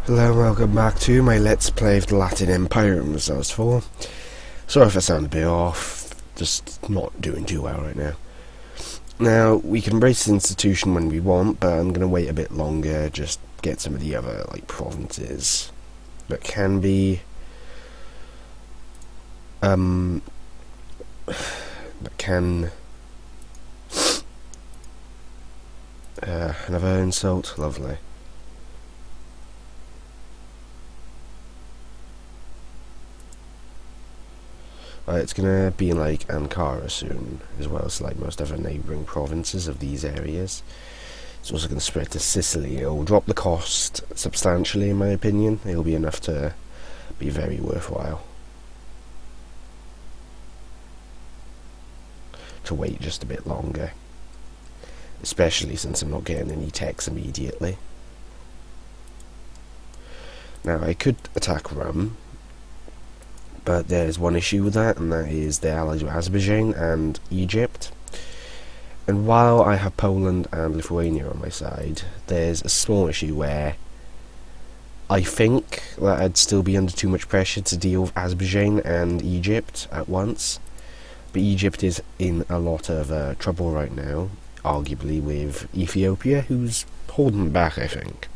Hello and welcome back to my Let's Play of the Latin Empire in Resource 4. Sorry if I sound a bit off, just not doing too well right now. Now, we can embrace the institution when we want, but I'm going to wait a bit longer, just get some of the other, provinces that can be, another insult, lovely. It's gonna be in Ankara soon, as well as most other neighbouring provinces of these areas. It's also gonna spread to Sicily. It'll drop the cost substantially, in my opinion. It'll be enough to be very worthwhile. To wait just a bit longer. Especially since I'm not getting any techs immediately. Now, I could attack Rome, but there's one issue with that, and that is they're allied with Azerbaijan and Egypt. And while I have Poland and Lithuania on my side, there's a small issue where I think that I'd still be under too much pressure to deal with Azerbaijan and Egypt at once. But Egypt is in a lot of trouble right now, arguably with Ethiopia, who's holding back, I think.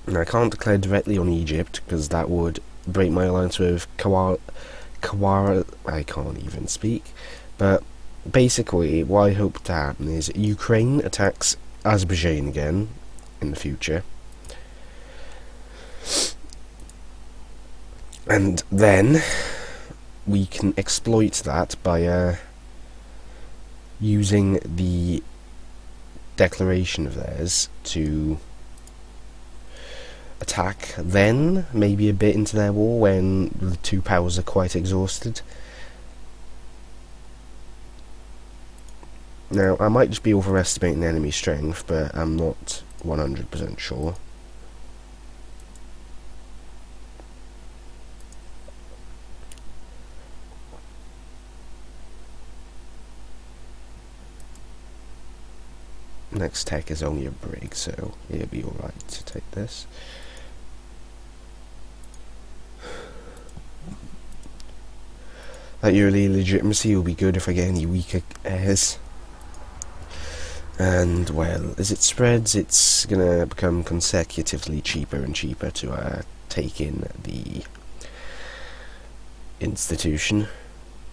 Now, I can't declare directly on Egypt, because that would break my alliance with Kawara, I can't even speak. But basically, what I hope to happen is Ukraine attacks Azerbaijan again in the future. And then we can exploit that by using the declaration of theirs to attack then, maybe a bit into their war when the two powers are quite exhausted. Now, I might just be overestimating the enemy strength, but I'm not 100% sure. Next tech is only a brig, so it'll be alright to take this. That yearly legitimacy will be good if I get any weaker heirs. And, well, as it spreads, it's gonna become consecutively cheaper and cheaper to take in the institution.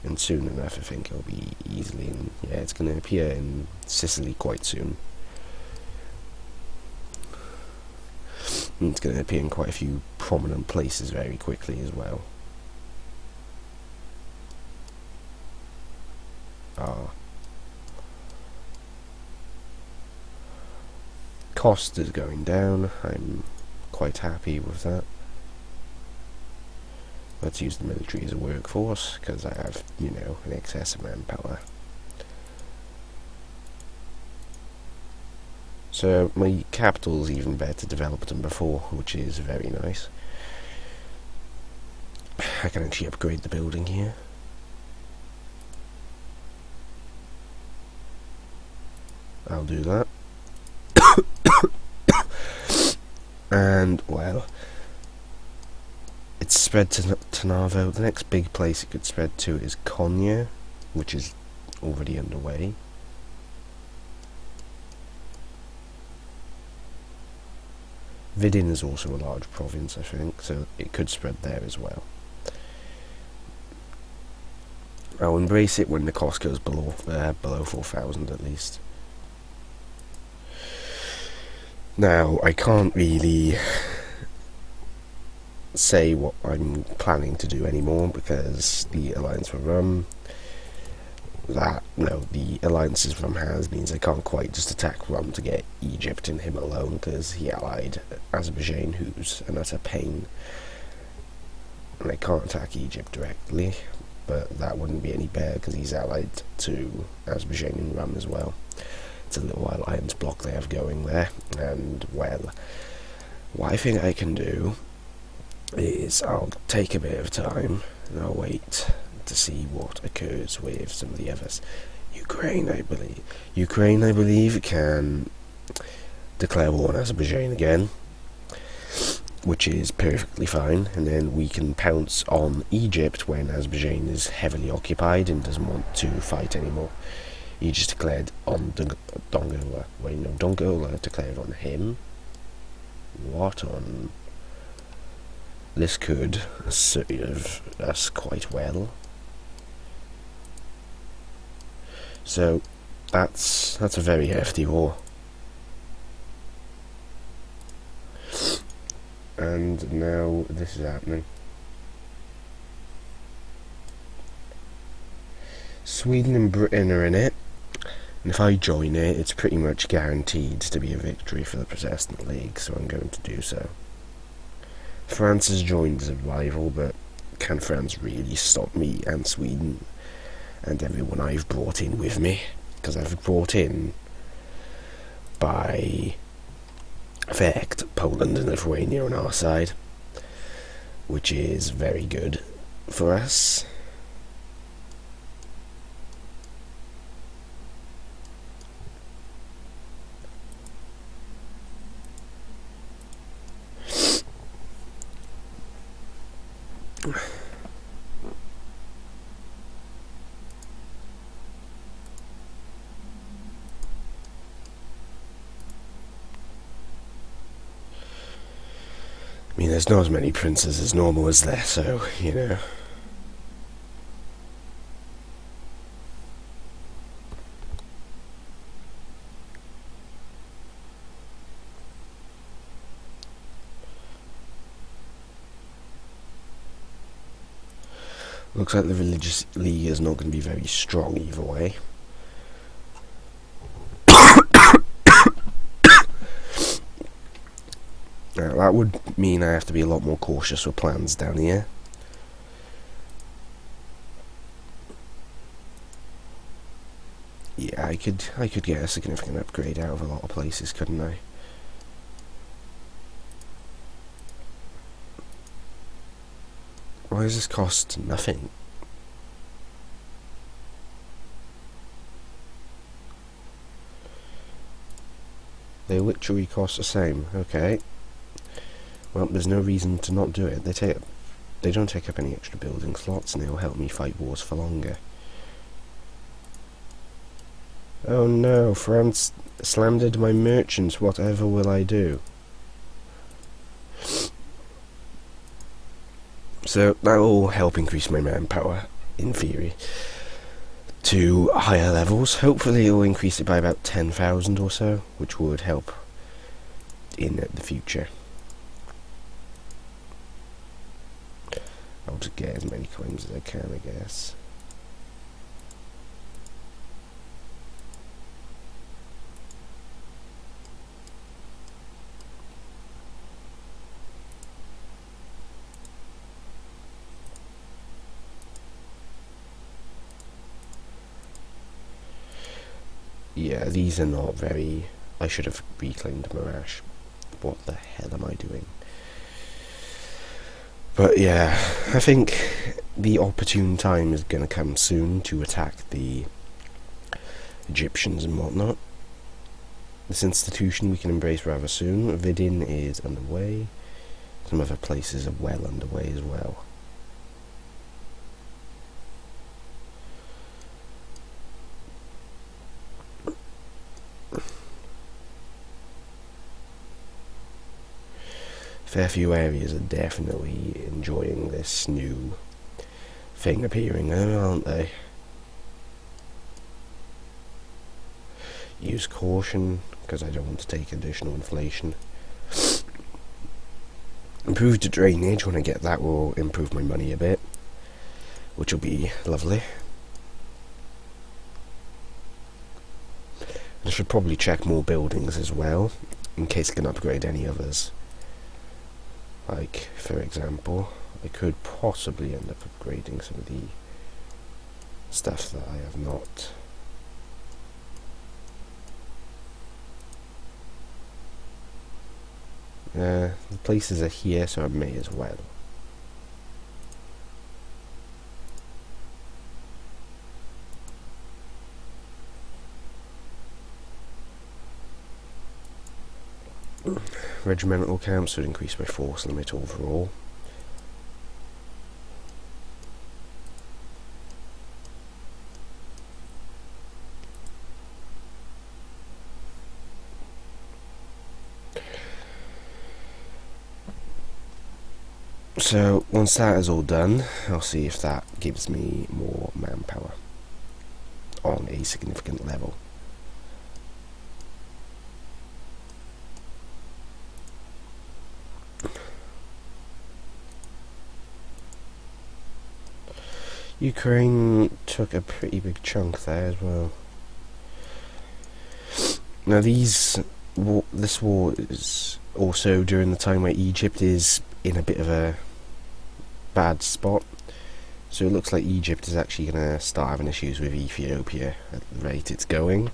And soon enough, I think it'll be easily, and yeah, it's gonna appear in Sicily quite soon. And it's gonna appear in quite a few prominent places very quickly as well. Cost is going down. I'm quite happy with that. Let's use the military as a workforce, because I have, an excess of manpower. So my capital is even better developed than before, which is very nice. I can actually upgrade the building here. I'll do that. And, well, it's spread to Tarnovo. The next big place it could spread to is Konya, which is already underway. Vidin is also a large province, I think, so it could spread there as well. I'll embrace it when the cost goes below 4,000 at least. Now, I can't really say what I'm planning to do anymore, because the alliance with Rome, the alliances Rome has means I can't quite just attack Rome to get Egypt and him alone, because he allied Azerbaijan, who's an utter pain. And I can't attack Egypt directly, but that wouldn't be any better, because he's allied to Azerbaijan and Rome as well. It's a little alliance block they have going there, and, well, what I think I can do is I'll take a bit of time and I'll wait to see what occurs with some of the others. Ukraine, I believe, can declare war on Azerbaijan again, which is perfectly fine, and then we can pounce on Egypt when Azerbaijan is heavily occupied and doesn't want to fight anymore. He just declared on Dongola. Wait, no, Dongola declared on him. What on? This could serve us quite well. So that's a very hefty war. And now this is happening. Sweden and Britain are in it, and if I join it, it's pretty much guaranteed to be a victory for the Protestant League, so I'm going to do so. France has joined as a rival, but can France really stop me and Sweden and everyone I've brought in with me? Because I've brought in, by effect, Poland and Lithuania on our side, which is very good for us. I mean, there's not as many princes as normal as there, so, you know. Looks like the religious league is not going to be very strong either way. Now, that would mean I have to be a lot more cautious with plans down here. Yeah, I could get a significant upgrade out of a lot of places, couldn't I? Why does this cost nothing? They literally cost the same. Okay. Well, there's no reason to not do it. They don't take up any extra building slots, and they'll help me fight wars for longer. Oh no, France slandered my merchants. Whatever will I do? So that will help increase my manpower, in theory, to higher levels. Hopefully it will increase it by about 10,000 or so, which would help in the future. I'll just get as many coins as I can, I guess. Yeah, these are not very... I should have reclaimed Marash. What the hell am I doing? But yeah, I think the opportune time is going to come soon to attack the Egyptians and whatnot. This institution we can embrace rather soon. Vidin is underway. Some other places are well underway as well. Fair few areas are definitely enjoying this new thing appearing, aren't they? Use caution, because I don't want to take additional inflation. Improved drainage, when I get that will improve my money a bit, which will be lovely. I should probably check more buildings as well, in case I can upgrade any others. Like, for example, I could possibly end up upgrading some of the stuff that I have not. The places are here, so I may as well. Regimental camps would increase by force limit overall. So once that is all done, I'll see if that gives me more manpower on a significant level. Ukraine took a pretty big chunk there as well. Now this war is also during the time where Egypt is in a bit of a bad spot. So it looks like Egypt is actually going to start having issues with Ethiopia at the rate it's going.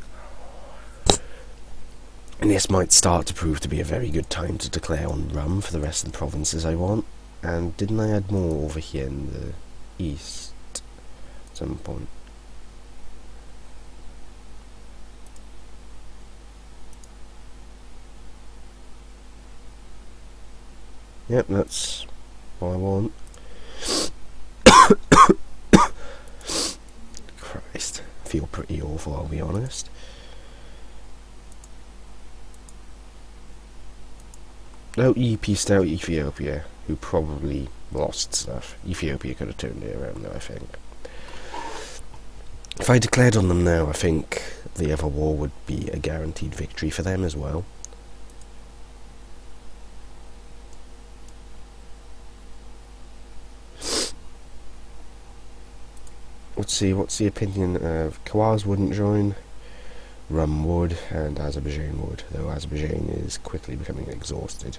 And this might start to prove to be a very good time to declare on rum for the rest of the provinces I want. And didn't I add more over here in the east at some point? Yep, that's what I want. Christ, I feel pretty awful, I'll be honest. No, he pieced out Ethiopia, who probably lost stuff. Ethiopia could have turned it around though, I think. If I declared on them now, I think the other war would be a guaranteed victory for them as well. Let's see, what's the opinion of Kawaz wouldn't join, Rum would, and Azerbaijan would, though Azerbaijan is quickly becoming exhausted.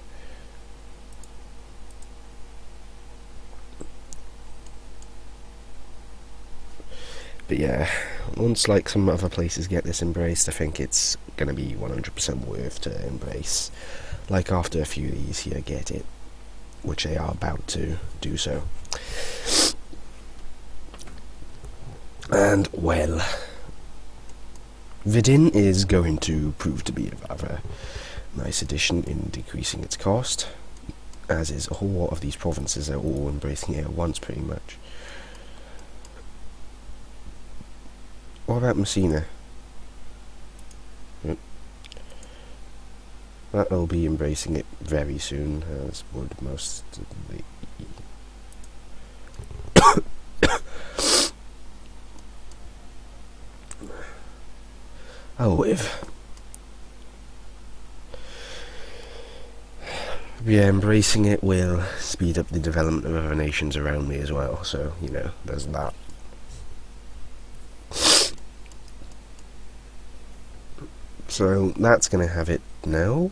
But yeah, once like some other places get this embraced, I think it's going to be 100% worth to embrace. Like after a few of these here get it, which they are about to do so. And, well, Vidin is going to prove to be a rather nice addition in decreasing its cost, as is a whole lot of these provinces are all embracing it at once, pretty much. What about Messina? Yep. That'll be embracing it very soon, as would most of the... EUIV. Yeah, embracing it will speed up the development of other nations around me as well, so, you know, there's that. So, that's going to have it now.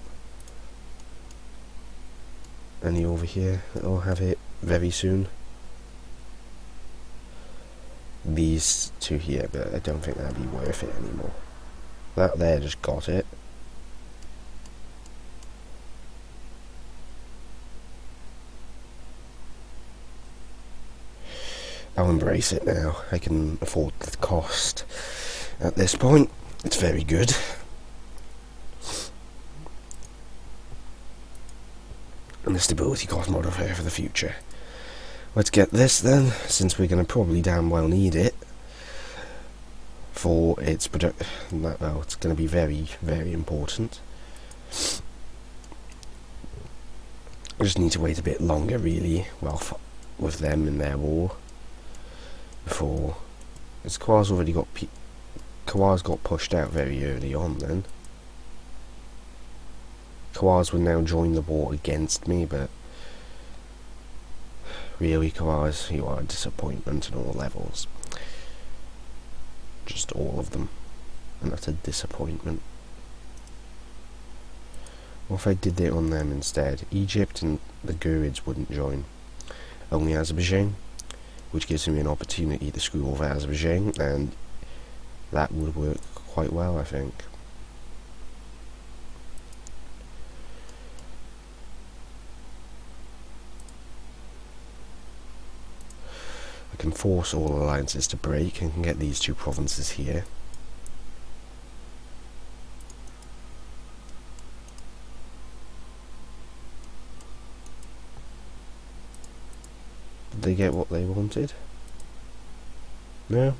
Any over here that'll have it very soon. These two here, but I don't think that'd be worth it anymore. That there just got it. I'll embrace it now. I can afford the cost at this point. It's very good. And the stability cost modifier for the future. Let's get this then, since we're going to probably damn well need it for its production. Well, it's going to be very, very important. I just need to wait a bit longer, really, well, with them in their war. Before... Has Kawaz already got... Kawaz got pushed out very early on, then. Kawaz would now join the war against me, but... Really, Kawaz, you are a disappointment on all levels. Just all of them. And that's a disappointment. What if I did it on them instead? Egypt and the Gurids wouldn't join. Only Azerbaijan, which gives me an opportunity to screw over Azerbaijan, and that would work quite well, I think. I can force all alliances to break and can get these two provinces here. Did they get what they wanted? No?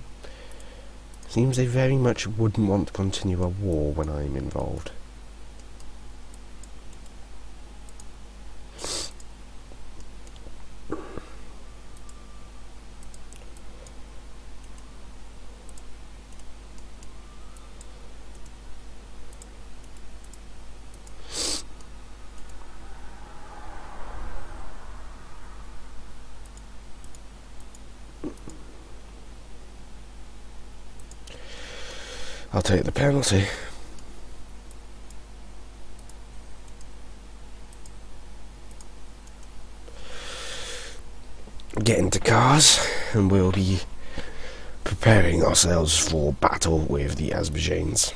Seems they very much wouldn't want to continue a war when I'm involved. I'll take the penalty. Get into cars and we'll be preparing ourselves for battle with the Azerbaijanis.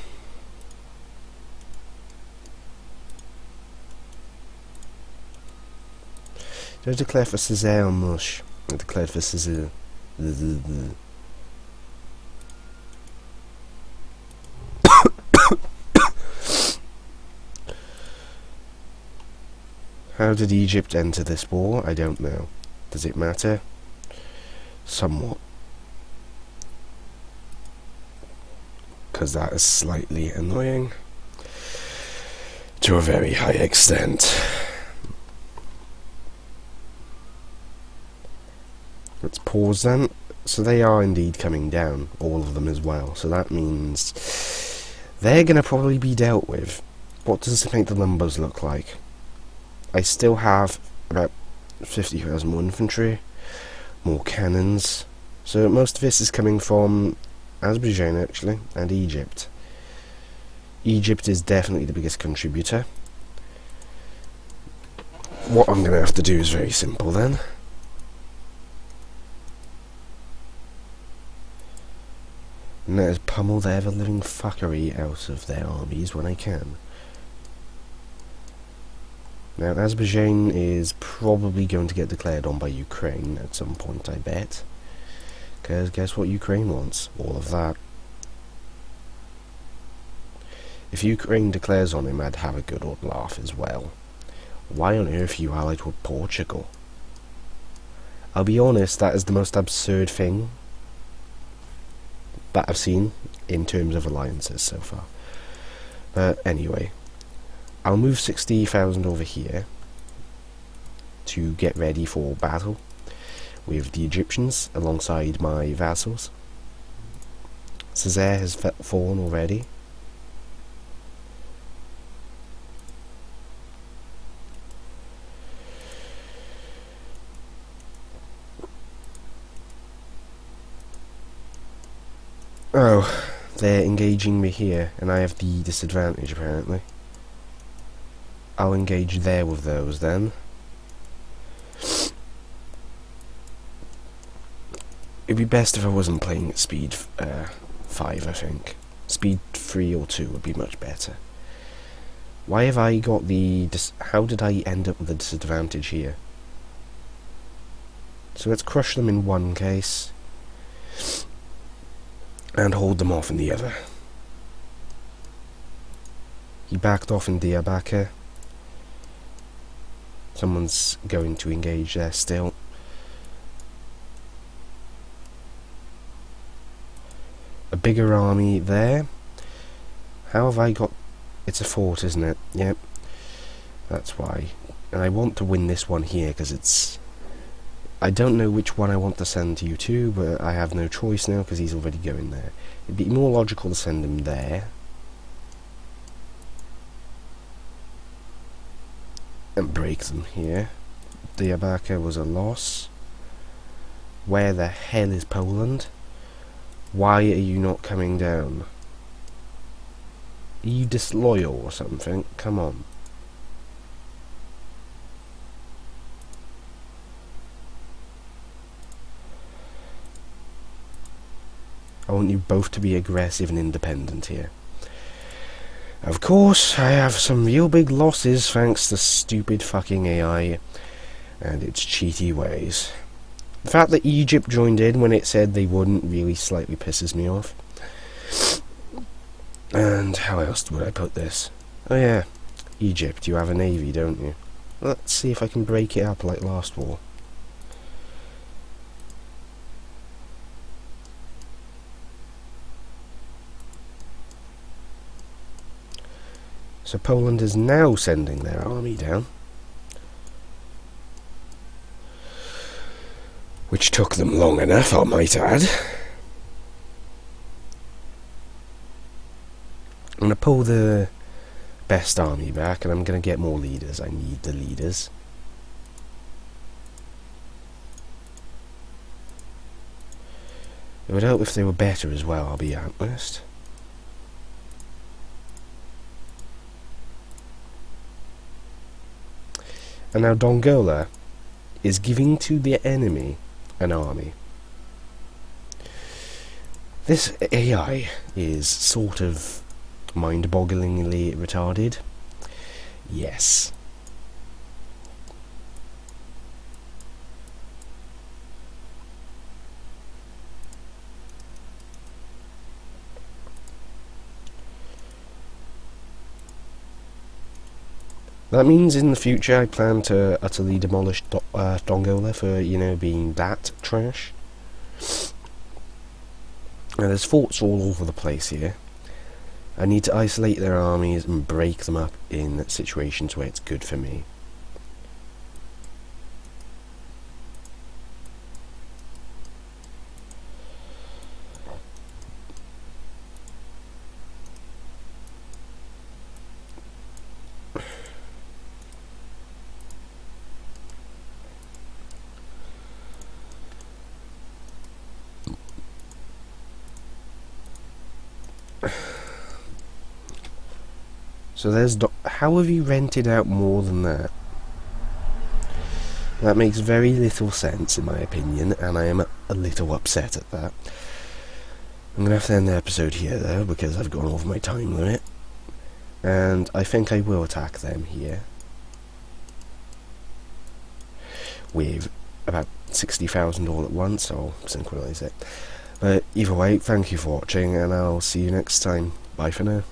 Do I declare for Césaire or Mush? I declared for Césaire. How did Egypt enter this war? I don't know. Does it matter? Somewhat. Because that is slightly annoying. To a very high extent. Let's pause then. So they are indeed coming down, all of them as well. So that means they're going to probably be dealt with. What does it make the numbers look like? I still have about 50,000 more infantry, more cannons. So most of this is coming from Azerbaijan actually, and Egypt. Egypt is definitely the biggest contributor. What I'm going to have to do is very simple then. And that is pummel the ever-living fuckery out of their armies when I can. Now, Azerbaijan is probably going to get declared on by Ukraine at some point, I bet. Because guess what Ukraine wants? All of that. If Ukraine declares on him, I'd have a good old laugh as well. Why on earth are you allied with Portugal? I'll be honest, that is the most absurd thing that I've seen in terms of alliances so far. But anyway, I'll move 60,000 over here to get ready for battle with the Egyptians alongside my vassals. Césaire has fallen already. Oh, they're engaging me here, and I have the disadvantage apparently. I'll engage there with those then. It'd be best if I wasn't playing at speed 5, I think. Speed 3 or 2 would be much better. Why have I got the... how did I end up with a disadvantage here? So let's crush them in one case. And hold them off in the other. He backed off in Diyarbakir. Someone's going to engage there still. A bigger army there. How have I got... it's a fort, isn't it? Yep. That's why. And I want to win this one here, because it's... I don't know which one I want to send you to, but I have no choice now, because he's already going there. It'd be more logical to send him there. And break them here. Diyarbakir was a loss. Where the hell is Poland? Why are you not coming down? Are you disloyal or something? Come on. I want you both to be aggressive and independent here. Of course, I have some real big losses thanks to stupid fucking AI and its cheaty ways. The fact that Egypt joined in when it said they wouldn't really slightly pisses me off. And how else would I put this? Oh yeah, Egypt, you have a navy, don't you? Let's see if I can break it up like last war. So Poland is now sending their army down, which took them long enough, I might add. I'm going to pull the best army back, and I'm going to get more leaders. I need the leaders. It would help if they were better as well, I'll be honest. And now Dongola is giving to the enemy an army. This AI is sort of mind-bogglingly retarded. Yes. That means in the future I plan to utterly demolish Dongola for, you know, being that trash. Now there's forts all over the place here. I need to isolate their armies and break them up in situations where it's good for me. So there's... how have you rented out more than that? That makes very little sense in my opinion, and I am a little upset at that. I'm going to have to end the episode here though, because I've gone over my time limit. And I think I will attack them here. With about 60,000 all at once, I'll synchronise it. But either way, thank you for watching, and I'll see you next time. Bye for now.